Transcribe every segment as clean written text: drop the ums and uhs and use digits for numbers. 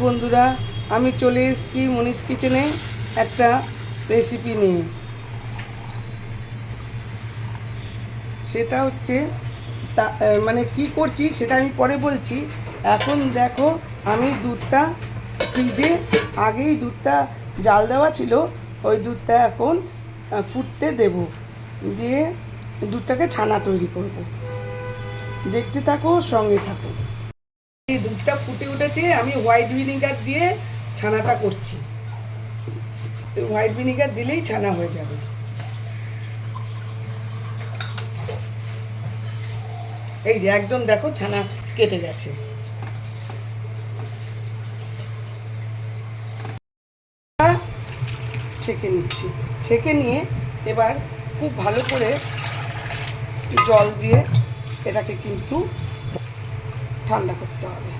বন্ধুরা, আমি চলে এসেছি মনীষ কিচেনে একটা রেসিপি নিয়ে। সেটা হচ্ছে মানে কি করছি সেটা আমি পরে বলছি। এখন দেখো, আমি দুধটা ফ্রিজে আগেই দুধটা জাল দেওয়া ছিল, ওই দুধটা এখন ফুটতে দেব, দিয়ে দুধটাকে ছানা তৈরি করব। দেখতে থাকো, সঙ্গে থাকো। এই দুধটা ফুটে উঠেছে, আমি হোয়াইট ভিনিগার দিয়ে ছানাটা করছি। তো হোয়াইট ভিনিগার দিলেই ছানা হয়ে যাবে। এই যে একদম দেখো ছানা কেটে গেছে। ছেঁকে নিচ্ছি, ছেঁকে নিয়ে এবার খুব ভালো করে জল দিয়ে এটাকে কিন্তু ঠান্ডা করতে হবে।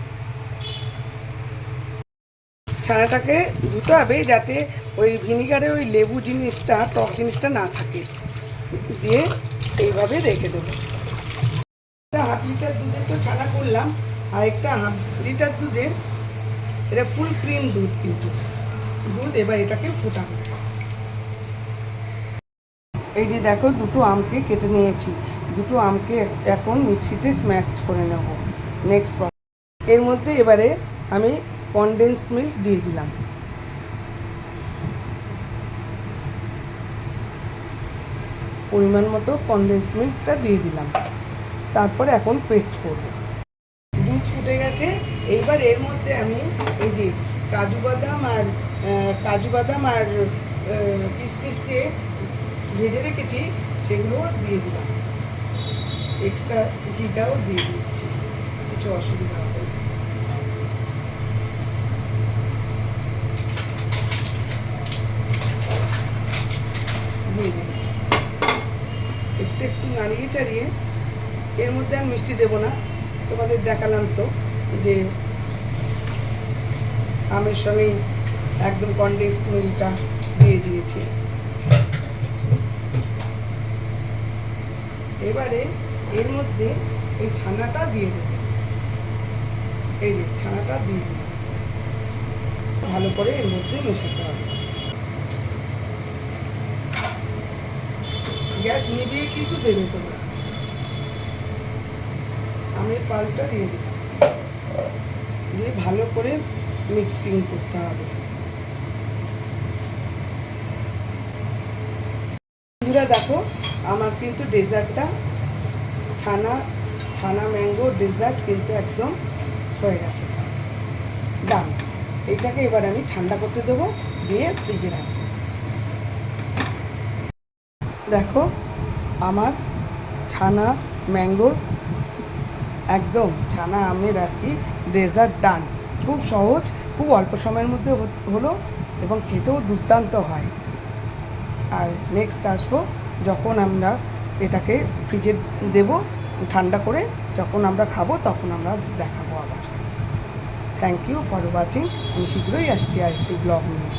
ছানাটাকে ধুতে হবে যাতে ওই ভিনিগারে ওই লেবু জিনিসটা, টক জিনিসটা না থাকে। দিয়ে এইভাবে রেখে দেবো। হাফ লিটার দুধে তো ছানা করলাম, আর একটা হাফ লিটার দুধে, এটা ফুল ক্রিম দুধ কিন্তু দুধ। এবার এটাকে ফুটাবো। এই যে দেখো, দুটো আমকে কেটে নিয়েছি। দুটো আমকে এখন মিক্সিতে স্ম্যাশ করে নেব। নেক্সট এর মধ্যে এবারে আমি কনডেন্স মিল্ক দিয়ে দিলাম। পরিমাণ মতো কনডেন্স মিল্কটা দিয়ে দিলাম। তারপরে এখন পেস্ট করব। দুধ ফুটে গেছে। এইবার এর মধ্যে আমি এই যে কাজু বাদাম আর কিশমিশ যে ভেজে রেখেছি সেগুলো দিয়ে দিলাম। এক্সট্রা ঘিটাও দিয়ে দিচ্ছি, কিছু অসুবিধা হবে না। দিয়ে দিন একটু নাড়িয়ে চাড়িয়ে। এর মধ্যে আর মিষ্টি দেবো না, তোমাদের দেখালাম তো যে আমের সঙ্গেই একদম কনডেন্স মিল্কটা দিয়ে দিয়েছি। এবারে এর মধ্যে এই ছানাটা দিয়ে দেব। এই যে ছানাটা দিয়ে দিই, ভালো করে এর মধ্যে মেশাতে হবে। গ্যাস নিভিয়ে কিন্তু দেবে তোমরা। আমের পাল্পটা দিয়ে দিই, দিয়ে ভালো করে মিক্সিং করতে হবে। বন্ধুরা দেখো, আমার কিন্তু ডেজার্টটা ছানা ম্যাঙ্গো ডেজার্ট কিন্তু একদম হয়ে গেছে, ডান। এটাকে এবার আমি ঠান্ডা করতে দেবো, দিয়ে ফ্রিজে রাখবো। দেখো, আমার ছানা ম্যাঙ্গোর একদম ছানা আমের আর কি ডেজার্ট ডান। খুব সহজ, খুব অল্প সময়ের মধ্যে হলো, এবং খেতেও দুর্দান্ত হয়। আর নেক্সট আসবো যখন আমরা এটাকে ফ্রিজে দেব ঠান্ডা করে, যখন আমরা খাবো তখন আমরা দেখাবো আবার। Thank you for watching. আমি শীঘ্রই আসছি আরেকটি ব্লগ নিয়ে।